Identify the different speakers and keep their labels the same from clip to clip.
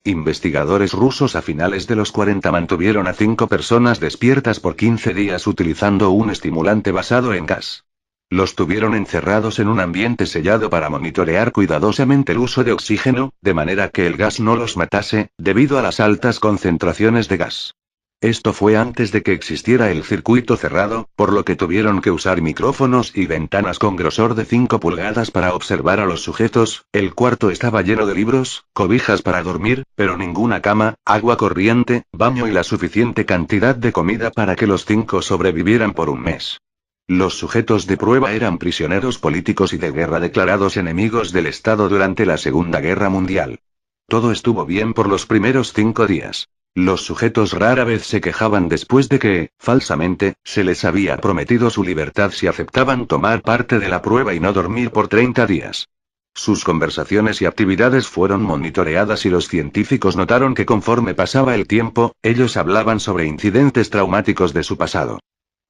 Speaker 1: Investigadores rusos a finales de los 40 mantuvieron a 5 personas despiertas por 15 días utilizando un estimulante basado en gas. Los tuvieron encerrados en un ambiente sellado para monitorear cuidadosamente el uso de oxígeno, de manera que el gas no los matase, debido a las altas concentraciones de gas. Esto fue antes de que existiera el circuito cerrado, por lo que tuvieron que usar micrófonos y ventanas con grosor de 5 pulgadas para observar a los sujetos. El cuarto estaba lleno de libros, cobijas para dormir, pero ninguna cama, agua corriente, baño y la suficiente cantidad de comida para que los 5 sobrevivieran por un mes. Los sujetos de prueba eran prisioneros políticos y de guerra declarados enemigos del Estado durante la Segunda Guerra Mundial. Todo estuvo bien por los primeros 5 días. Los sujetos rara vez se quejaban después de que, falsamente, se les había prometido su libertad si aceptaban tomar parte de la prueba y no dormir por 30 días. Sus conversaciones y actividades fueron monitoreadas y los científicos notaron que conforme pasaba el tiempo, ellos hablaban sobre incidentes traumáticos de su pasado.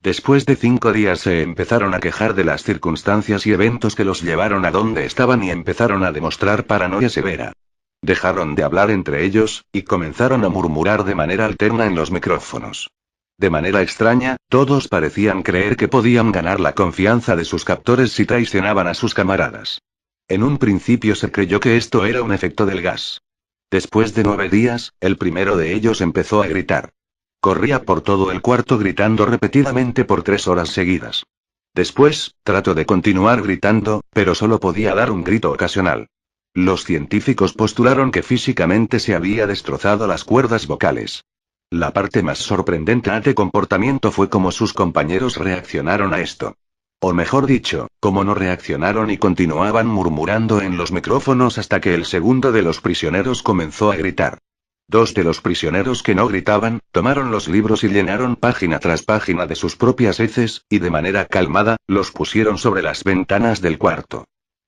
Speaker 1: Después de 5 días se empezaron a quejar de las circunstancias y eventos que los llevaron a donde estaban y empezaron a demostrar paranoia severa. Dejaron de hablar entre ellos, y comenzaron a murmurar de manera alterna en los micrófonos. De manera extraña, todos parecían creer que podían ganar la confianza de sus captores si traicionaban a sus camaradas. En un principio se creyó que esto era un efecto del gas. Después de 9 días, el primero de ellos empezó a gritar. Corría por todo el cuarto gritando repetidamente por 3 horas seguidas. Después, trató de continuar gritando, pero solo podía dar un grito ocasional. Los científicos postularon que físicamente se había destrozado las cuerdas vocales. La parte más sorprendente de comportamiento fue cómo sus compañeros reaccionaron a esto. O mejor dicho, cómo no reaccionaron y continuaban murmurando en los micrófonos hasta que el segundo de los prisioneros comenzó a gritar. 2 de los prisioneros que no gritaban, tomaron los libros y llenaron página tras página de sus propias heces, y de manera calmada, los pusieron sobre las ventanas del cuarto.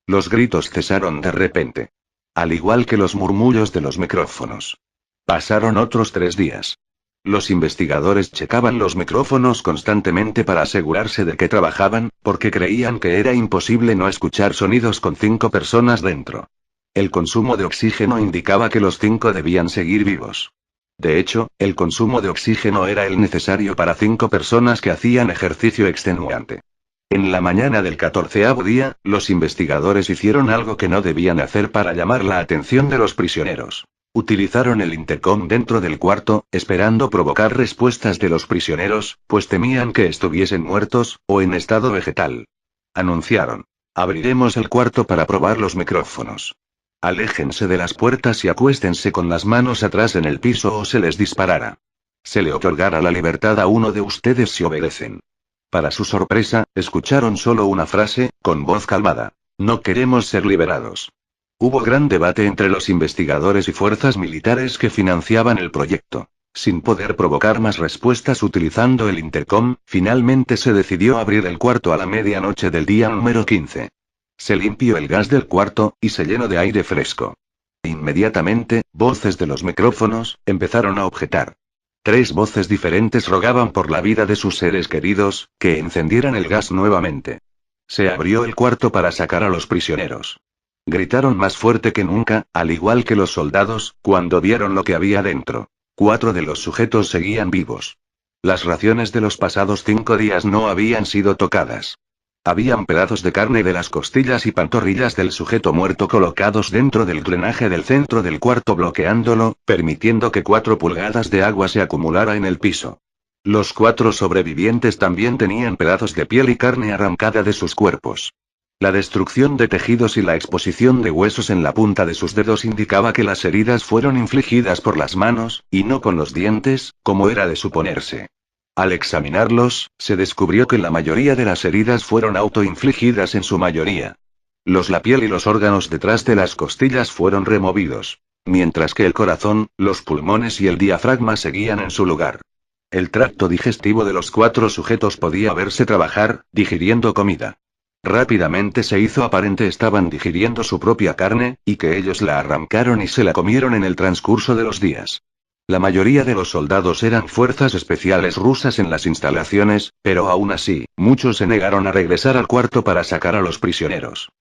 Speaker 1: Los gritos cesaron de repente. Al igual que los murmullos de los micrófonos. Pasaron otros 3 días. Los investigadores checaban los micrófonos constantemente para asegurarse de que trabajaban, porque creían que era imposible no escuchar sonidos con 5 personas dentro. El consumo de oxígeno indicaba que los 5 debían seguir vivos. De hecho, el consumo de oxígeno era el necesario para 5 personas que hacían ejercicio extenuante. En la mañana del 14º día, los investigadores hicieron algo que no debían hacer para llamar la atención de los prisioneros. Utilizaron el intercom dentro del cuarto, esperando provocar respuestas de los prisioneros, pues temían que estuviesen muertos, o en estado vegetal. Anunciaron: abriremos el cuarto para probar los micrófonos. Aléjense de las puertas y acuéstense con las manos atrás en el piso o se les disparará. Se le otorgará la libertad a uno de ustedes si obedecen. Para su sorpresa, escucharon solo una frase, con voz calmada: no queremos ser liberados. Hubo gran debate entre los investigadores y fuerzas militares que financiaban el proyecto. Sin poder provocar más respuestas utilizando el intercom, finalmente se decidió abrir el cuarto a la medianoche del día número 15. Se limpió el gas del cuarto, y se llenó de aire fresco. Inmediatamente, voces de los micrófonos empezaron a objetar. 3 voces diferentes rogaban por la vida de sus seres queridos, que encendieran el gas nuevamente. Se abrió el cuarto para sacar a los prisioneros. Gritaron más fuerte que nunca, al igual que los soldados, cuando vieron lo que había dentro. 4 de los sujetos seguían vivos. Las raciones de los pasados 5 días no habían sido tocadas. Habían pedazos de carne de las costillas y pantorrillas del sujeto muerto colocados dentro del drenaje del centro del cuarto bloqueándolo, permitiendo que 4 pulgadas de agua se acumulara en el piso. Los 4 sobrevivientes también tenían pedazos de piel y carne arrancada de sus cuerpos. La destrucción de tejidos y la exposición de huesos en la punta de sus dedos indicaba que las heridas fueron infligidas por las manos, y no con los dientes, como era de suponerse. Al examinarlos, se descubrió que la mayoría de las heridas fueron autoinfligidas en su mayoría. La piel y los órganos detrás de las costillas fueron removidos. Mientras que el corazón, los pulmones y el diafragma seguían en su lugar. El tracto digestivo de los 4 sujetos podía verse trabajar, digiriendo comida. Rápidamente se hizo aparente estaban digiriendo su propia carne, y que ellos la arrancaron y se la comieron en el transcurso de los días. La mayoría de los soldados eran fuerzas especiales rusas en las instalaciones, pero aún así, muchos se negaron a regresar al cuarto para sacar a los prisioneros.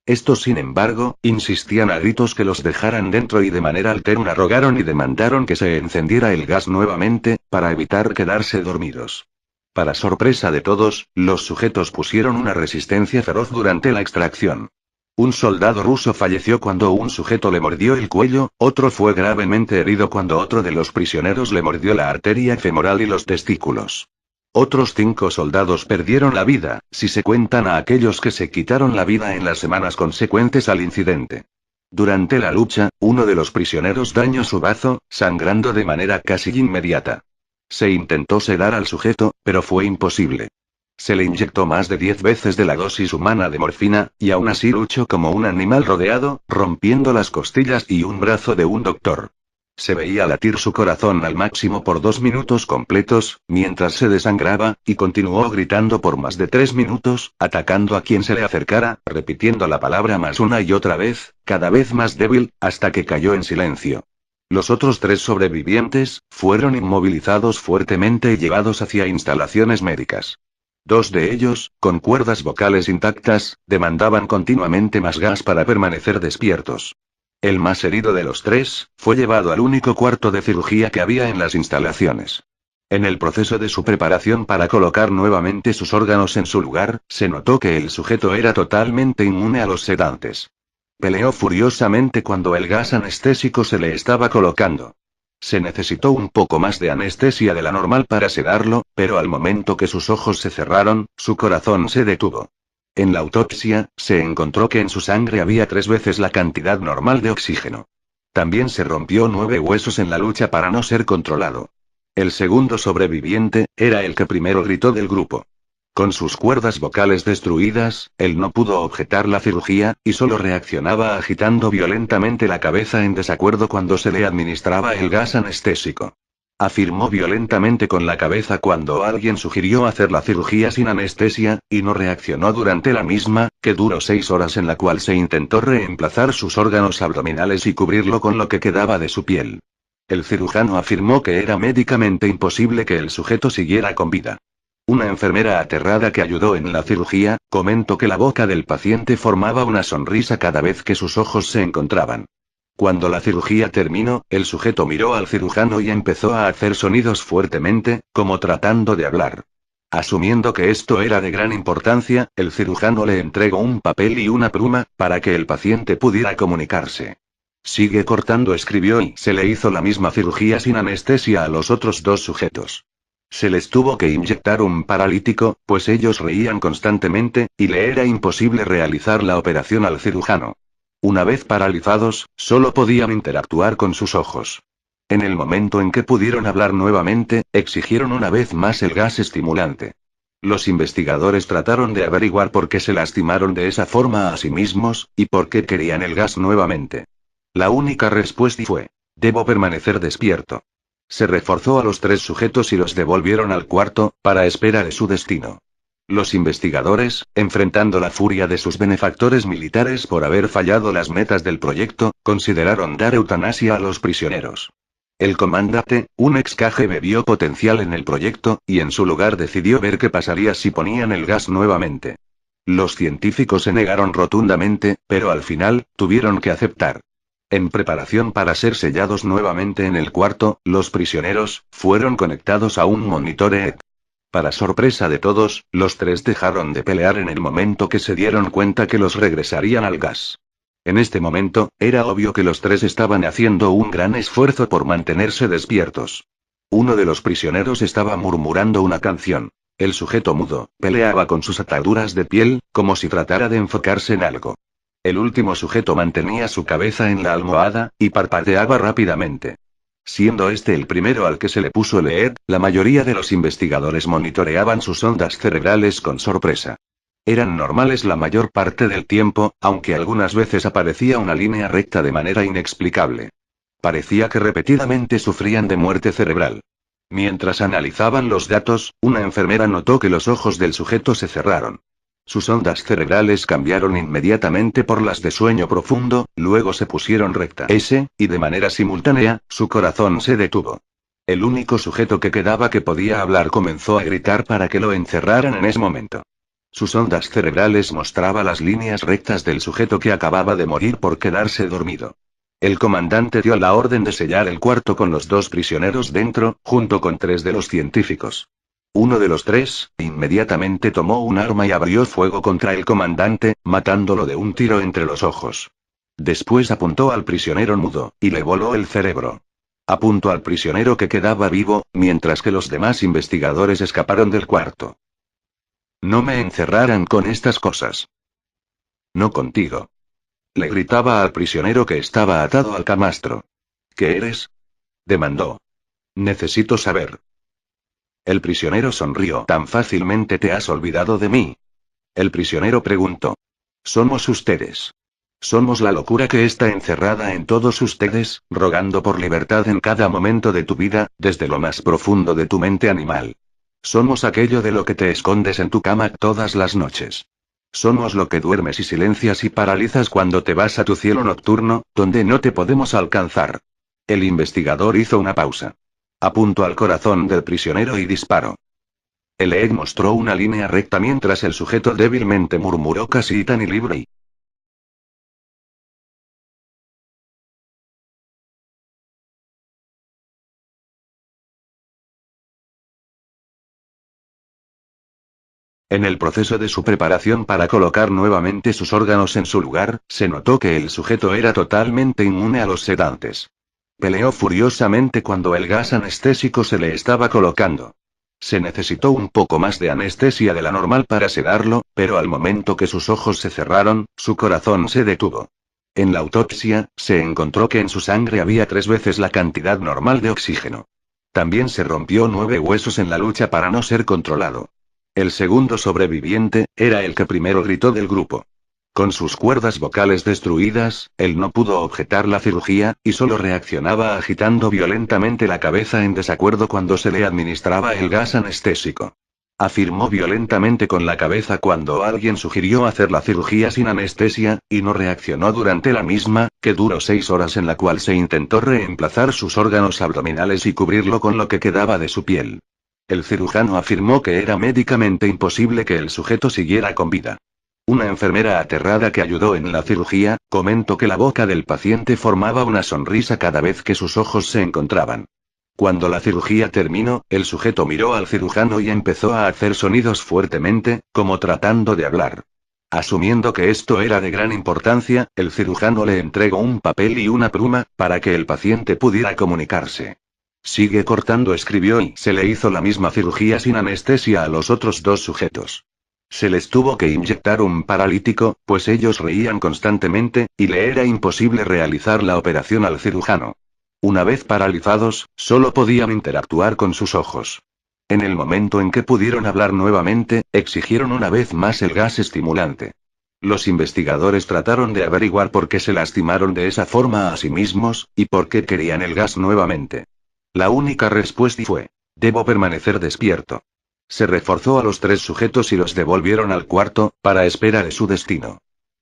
Speaker 1: Estos, sin embargo, insistían a gritos que los dejaran dentro y de manera alterna rogaron y demandaron que se encendiera el gas nuevamente, para evitar quedarse dormidos. Para sorpresa de todos, los sujetos pusieron una resistencia feroz durante la extracción. Un soldado ruso falleció cuando un sujeto le mordió el cuello, otro fue gravemente herido cuando otro de los prisioneros le mordió la arteria femoral y los testículos. Otros 5 soldados perdieron la vida, si se cuentan a aquellos que se quitaron la vida en las semanas consecuentes al incidente. Durante la lucha, uno de los prisioneros dañó su bazo, sangrando de manera casi inmediata. Se intentó sedar al sujeto, pero fue imposible. Se le inyectó más de 10 veces de la dosis humana de morfina, y aún así luchó como un animal rodeado, rompiendo las costillas y un brazo de un doctor. Se veía latir su corazón al máximo por 2 minutos completos, mientras se desangraba, y continuó gritando por más de 3 minutos, atacando a quien se le acercara, repitiendo la palabra más una y otra vez, cada vez más débil, hasta que cayó en silencio. Los otros 3 sobrevivientes fueron inmovilizados fuertemente y llevados hacia instalaciones médicas. 2 de ellos, con cuerdas vocales intactas, demandaban continuamente más gas para permanecer despiertos. El más herido de los 3, fue llevado al único cuarto de cirugía que había en las instalaciones. En el proceso de su preparación para colocar nuevamente sus órganos en su lugar, se notó que el sujeto era totalmente inmune a los sedantes. Peleó furiosamente cuando el gas anestésico se le estaba colocando. Se necesitó un poco más de anestesia de la normal para sedarlo, pero al momento que sus ojos se cerraron, su corazón se detuvo. En la autopsia, se encontró que en su sangre había 3 veces la cantidad normal de oxígeno. También se rompió 9 huesos en la lucha para no ser controlado. El segundo sobreviviente, era el que primero gritó del grupo. Con sus cuerdas vocales destruidas, él no pudo objetar la cirugía, y solo reaccionaba agitando violentamente la cabeza en desacuerdo cuando se le administraba el gas anestésico. Afirmó violentamente con la cabeza cuando alguien sugirió hacer la cirugía sin anestesia, y no reaccionó durante la misma, que duró 6 horas en la cual se intentó reemplazar sus órganos abdominales y cubrirlo con lo que quedaba de su piel. El cirujano afirmó que era médicamente imposible que el sujeto siguiera con vida. Una enfermera aterrada que ayudó en la cirugía, comentó que la boca del paciente formaba una sonrisa cada vez que sus ojos se encontraban. Cuando la cirugía terminó, el sujeto miró al cirujano y empezó a hacer sonidos fuertemente, como tratando de hablar. Asumiendo que esto era de gran importancia, el cirujano le entregó un papel y una pluma, para que el paciente pudiera comunicarse. Sigue cortando, escribió, y se le hizo la misma cirugía sin anestesia a los otros 2 sujetos. Se les tuvo que inyectar un paralítico, pues ellos reían constantemente, y le era imposible realizar la operación al cirujano. Una vez paralizados, solo podían interactuar con sus ojos. En el momento en que pudieron hablar nuevamente, exigieron una vez más el gas estimulante. Los investigadores trataron de averiguar por qué se lastimaron de esa forma a sí mismos, y por qué querían el gas nuevamente. La única respuesta fue: debo permanecer despierto. Se reforzó a los 3 sujetos y los devolvieron al cuarto, para espera de su destino. Los investigadores, enfrentando la furia de sus benefactores militares por haber fallado las metas del proyecto, consideraron dar eutanasia a los prisioneros. El comandante, un ex KGB, vio potencial en el proyecto, y en su lugar decidió ver qué pasaría si ponían el gas nuevamente. Los científicos se negaron rotundamente, pero al final, tuvieron que aceptar. En preparación para ser sellados nuevamente en el cuarto, los prisioneros fueron conectados a un monitor EEG. Para sorpresa de todos, los 3 dejaron de pelear en el momento que se dieron cuenta que los regresarían al gas. En este momento, era obvio que los 3 estaban haciendo un gran esfuerzo por mantenerse despiertos. Uno de los prisioneros estaba murmurando una canción. El sujeto mudo peleaba con sus ataduras de piel, como si tratara de enfocarse en algo. El último sujeto mantenía su cabeza en la almohada, y parpadeaba rápidamente. Siendo este el primero al que se le puso el EEG, la mayoría de los investigadores monitoreaban sus ondas cerebrales con sorpresa. Eran normales la mayor parte del tiempo, aunque algunas veces aparecía una línea recta de manera inexplicable. Parecía que repetidamente sufrían de muerte cerebral. Mientras analizaban los datos, una enfermera notó que los ojos del sujeto se cerraron. Sus ondas cerebrales cambiaron inmediatamente por las de sueño profundo, luego se pusieron rectas, y de manera simultánea, su corazón se detuvo. El único sujeto que quedaba que podía hablar comenzó a gritar para que lo encerraran en ese momento. Sus ondas cerebrales mostraba las líneas rectas del sujeto que acababa de morir por quedarse dormido. El comandante dio la orden de sellar el cuarto con los 2 prisioneros dentro, junto con 3 de los científicos. Uno de los 3, inmediatamente tomó un arma y abrió fuego contra el comandante, matándolo de un tiro entre los ojos. Después apuntó al prisionero mudo, y le voló el cerebro. Apuntó al prisionero que quedaba vivo, mientras que los demás investigadores escaparon del cuarto. No me encerraran con estas cosas. No contigo. Le gritaba al prisionero que estaba atado al camastro. ¿Qué eres? Demandó. Necesito saber. El prisionero sonrió. ¿Tan fácilmente te has olvidado de mí? El prisionero preguntó. Somos ustedes. Somos la locura que está encerrada en todos ustedes, rogando por libertad en cada momento de tu vida, desde lo más profundo de tu mente animal. Somos aquello de lo que te escondes en tu cama todas las noches. Somos lo que duermes y silencias y paralizas cuando te vas a tu cielo nocturno, donde no te podemos alcanzar. El investigador hizo una pausa. Apuntó al corazón del prisionero y disparó. El EEG mostró una línea recta mientras el sujeto débilmente murmuró casi tan y libre. En el proceso de su preparación para colocar nuevamente sus órganos en su lugar, se notó que el sujeto era totalmente inmune a los sedantes. Peleó furiosamente cuando el gas anestésico se le estaba colocando. Se necesitó un poco más de anestesia de la normal para sedarlo, pero al momento que sus ojos se cerraron, su corazón se detuvo. En la autopsia, se encontró que en su sangre había 3 veces la cantidad normal de oxígeno. También se rompió 9 huesos en la lucha para no ser controlado. El segundo sobreviviente, era el que primero gritó del grupo. Con sus cuerdas vocales destruidas, él no pudo objetar la cirugía, y solo reaccionaba agitando violentamente la cabeza en desacuerdo cuando se le administraba el gas anestésico. Afirmó violentamente con la cabeza cuando alguien sugirió hacer la cirugía sin anestesia, y no reaccionó durante la misma, que duró 6 horas en la cual se intentó reemplazar sus órganos abdominales y cubrirlo con lo que quedaba de su piel. El cirujano afirmó que era médicamente imposible que el sujeto siguiera con vida. Una enfermera aterrada que ayudó en la cirugía, comentó que la boca del paciente formaba una sonrisa cada vez que sus ojos se encontraban. Cuando la cirugía terminó, el sujeto miró al cirujano y empezó a hacer sonidos fuertemente, como tratando de hablar. Asumiendo que esto era de gran importancia, el cirujano le entregó un papel y una pluma, para que el paciente pudiera comunicarse. Sigue cortando, escribió, y se le hizo la misma cirugía sin anestesia a los otros 2 sujetos. Se les tuvo que inyectar un paralítico, pues ellos reían constantemente, y le era imposible realizar la operación al cirujano. Una vez paralizados, solo podían interactuar con sus ojos. En el momento en que pudieron hablar nuevamente, exigieron una vez más el gas estimulante. Los investigadores trataron de averiguar por qué se lastimaron de esa forma a sí mismos, y por qué querían el gas nuevamente. La única respuesta fue: debo permanecer despierto. Se reforzó a los 3 sujetos y los devolvieron al cuarto, para espera de su destino.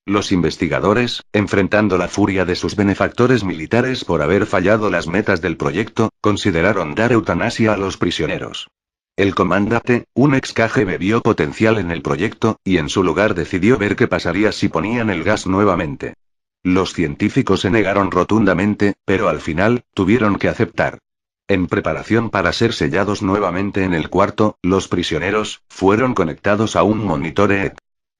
Speaker 1: Los investigadores, enfrentando la furia de sus benefactores militares por haber fallado las metas del proyecto, consideraron dar eutanasia a los prisioneros. El comandante, un ex KGB, vio potencial en el proyecto, y en su lugar decidió ver qué pasaría si ponían el gas nuevamente. Los científicos se negaron rotundamente, pero al final, tuvieron que aceptar. En preparación para ser sellados nuevamente en el cuarto, los prisioneros fueron conectados a un monitor EEG.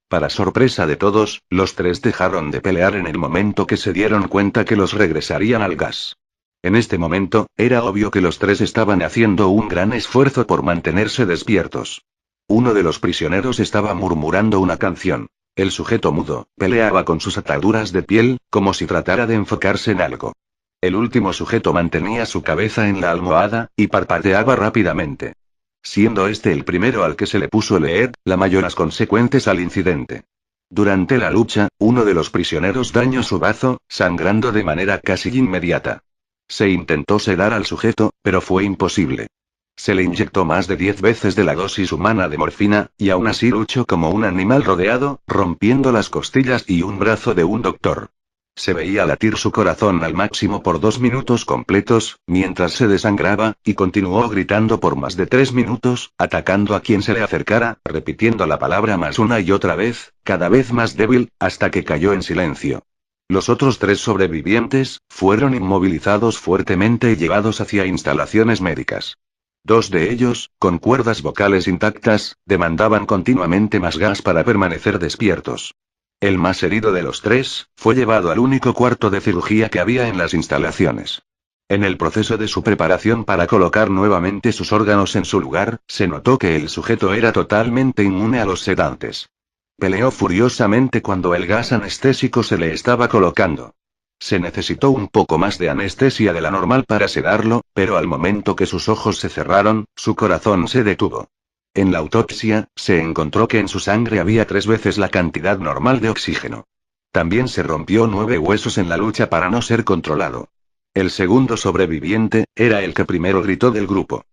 Speaker 1: Para sorpresa de todos, los 3 dejaron de pelear en el momento que se dieron cuenta que los regresarían al gas. En este momento, era obvio que los 3 estaban haciendo un gran esfuerzo por mantenerse despiertos. Uno de los prisioneros estaba murmurando una canción. El sujeto mudo peleaba con sus ataduras de piel, como si tratara de enfocarse en algo. El último sujeto mantenía su cabeza en la almohada, y parpadeaba rápidamente. Siendo este el primero al que se le puso el EEG, la mayoras consecuentes al incidente. Durante la lucha, uno de los prisioneros dañó su bazo, sangrando de manera casi inmediata. Se intentó sedar al sujeto, pero fue imposible. Se le inyectó más de 10 veces de la dosis humana de morfina, y aún así luchó como un animal rodeado, rompiendo las costillas y un brazo de un doctor. Se veía latir su corazón al máximo por 2 minutos completos, mientras se desangraba, y continuó gritando por más de 3 minutos, atacando a quien se le acercara, repitiendo la palabra más una y otra vez, cada vez más débil, hasta que cayó en silencio. Los otros 3 sobrevivientes fueron inmovilizados fuertemente y llevados hacia instalaciones médicas. 2 de ellos, con cuerdas vocales intactas, demandaban continuamente más gas para permanecer despiertos. El más herido de los 3, fue llevado al único cuarto de cirugía que había en las instalaciones. En el proceso de su preparación para colocar nuevamente sus órganos en su lugar, se notó que el sujeto era totalmente inmune a los sedantes. Peleó furiosamente cuando el gas anestésico se le estaba colocando. Se necesitó un poco más de anestesia de la normal para sedarlo, pero al momento que sus ojos se cerraron, su corazón se detuvo. En la autopsia, se encontró que en su sangre había 3 veces la cantidad normal de oxígeno. También se rompió 9 huesos en la lucha para no ser controlado. El segundo sobreviviente, era el que primero gritó del grupo.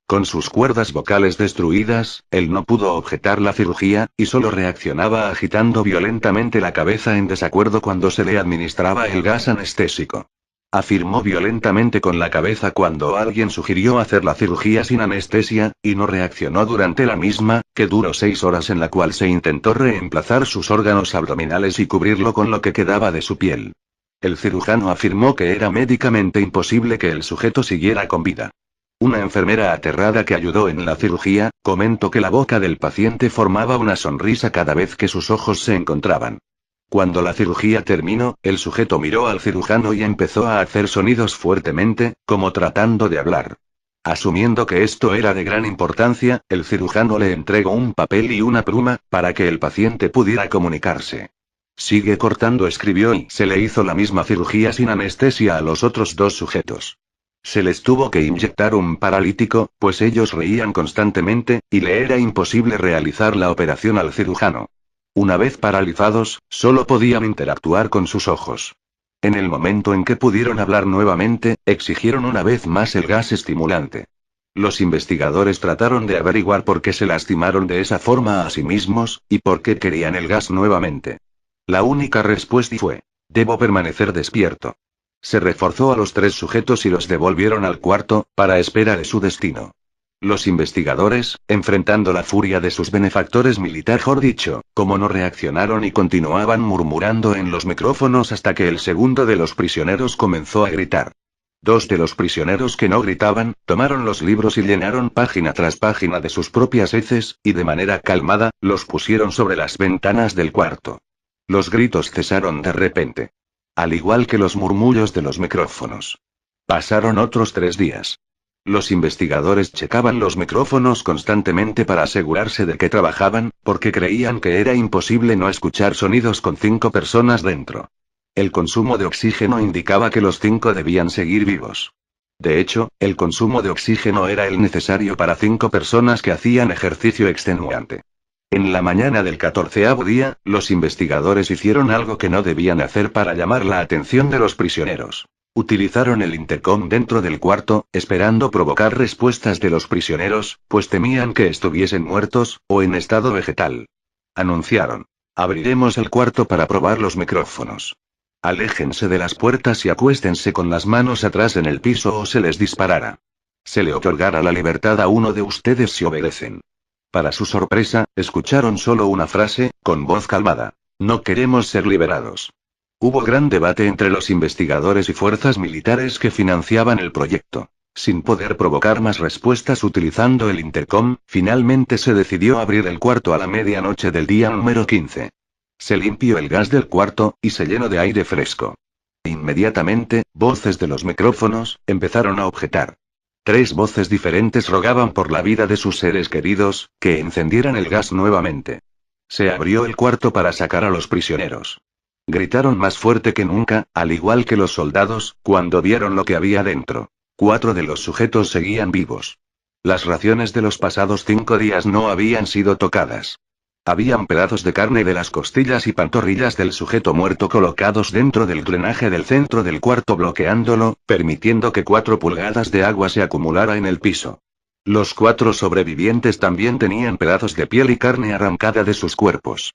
Speaker 1: Con sus cuerdas vocales destruidas, él no pudo objetar la cirugía, y solo reaccionaba agitando violentamente la cabeza en desacuerdo cuando se le administraba el gas anestésico. Afirmó violentamente con la cabeza cuando alguien sugirió hacer la cirugía sin anestesia, y no reaccionó durante la misma, que duró 6 horas en la cual se intentó reemplazar sus órganos abdominales y cubrirlo con lo que quedaba de su piel. El cirujano afirmó que era médicamente imposible que el sujeto siguiera con vida. Una enfermera aterrada que ayudó en la cirugía, comentó que la boca del paciente formaba una sonrisa cada vez que sus ojos se encontraban. Cuando la cirugía terminó, el sujeto miró al cirujano y empezó a hacer sonidos fuertemente, como tratando de hablar. Asumiendo que esto era de gran importancia, el cirujano le entregó un papel y una pluma, para que el paciente pudiera comunicarse. Sigue cortando, escribió, y se le hizo la misma cirugía sin anestesia a los otros 2 sujetos. Se les tuvo que inyectar un paralítico, pues ellos reían constantemente, y le era imposible realizar la operación al cirujano. Una vez paralizados, solo podían interactuar con sus ojos. En el momento en que pudieron hablar nuevamente, exigieron una vez más el gas estimulante. Los investigadores trataron de averiguar por qué se lastimaron de esa forma a sí mismos, y por qué querían el gas nuevamente. La única respuesta fue: debo permanecer despierto. Se reforzó a los 3 sujetos y los devolvieron al cuarto, para espera de su destino. Los investigadores, enfrentando la furia de sus benefactores mejor dicho, como no reaccionaron y continuaban murmurando en los micrófonos hasta que el segundo de los prisioneros comenzó a gritar. 2 de los prisioneros que no gritaban, tomaron los libros y llenaron página tras página de sus propias heces, y de manera calmada, los pusieron sobre las ventanas del cuarto. Los gritos cesaron de repente. Al igual que los murmullos de los micrófonos. Pasaron otros 3 días. Los investigadores checaban los micrófonos constantemente para asegurarse de que trabajaban, porque creían que era imposible no escuchar sonidos con 5 personas dentro. El consumo de oxígeno indicaba que los 5 debían seguir vivos. De hecho, el consumo de oxígeno era el necesario para 5 personas que hacían ejercicio extenuante. En la mañana del 14º día, los investigadores hicieron algo que no debían hacer para llamar la atención de los prisioneros. Utilizaron el intercom dentro del cuarto, esperando provocar respuestas de los prisioneros, pues temían que estuviesen muertos, o en estado vegetal. Anunciaron: abriremos el cuarto para probar los micrófonos. Aléjense de las puertas y acuéstense con las manos atrás en el piso o se les disparará. Se le otorgará la libertad a uno de ustedes si obedecen. Para su sorpresa, escucharon solo una frase, con voz calmada: no queremos ser liberados. Hubo gran debate entre los investigadores y fuerzas militares que financiaban el proyecto. Sin poder provocar más respuestas utilizando el intercom, finalmente se decidió abrir el cuarto a la medianoche del día número 15. Se limpió el gas del cuarto, y se llenó de aire fresco. Inmediatamente, voces de los micrófonos empezaron a objetar. 3 voces diferentes rogaban por la vida de sus seres queridos, que encendieran el gas nuevamente. Se abrió el cuarto para sacar a los prisioneros. Gritaron más fuerte que nunca, al igual que los soldados, cuando vieron lo que había dentro. 4 de los sujetos seguían vivos. Las raciones de los pasados 5 días no habían sido tocadas. Habían pedazos de carne de las costillas y pantorrillas del sujeto muerto colocados dentro del drenaje del centro del cuarto, bloqueándolo, permitiendo que 4 pulgadas de agua se acumulara en el piso. Los 4 sobrevivientes también tenían pedazos de piel y carne arrancada de sus cuerpos.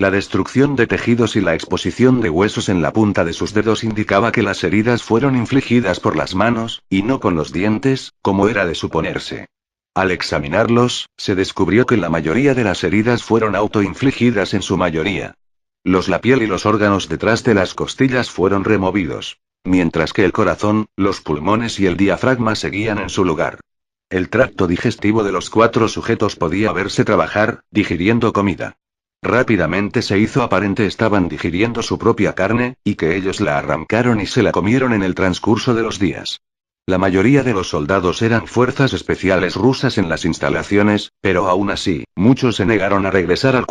Speaker 1: La destrucción de tejidos y la exposición de huesos en la punta de sus dedos indicaba que las heridas fueron infligidas por las manos, y no con los dientes, como era de suponerse. Al examinarlos, se descubrió que la mayoría de las heridas fueron autoinfligidas en su mayoría. La piel y los órganos detrás de las costillas fueron removidos. Mientras que el corazón, los pulmones y el diafragma seguían en su lugar. El tracto digestivo de los 4 sujetos podía verse trabajar, digiriendo comida. Rápidamente se hizo aparente estaban digiriendo su propia carne, y que ellos la arrancaron y se la comieron en el transcurso de los días. La mayoría de los soldados eran fuerzas especiales rusas en las instalaciones, pero aún así, muchos se negaron a regresar al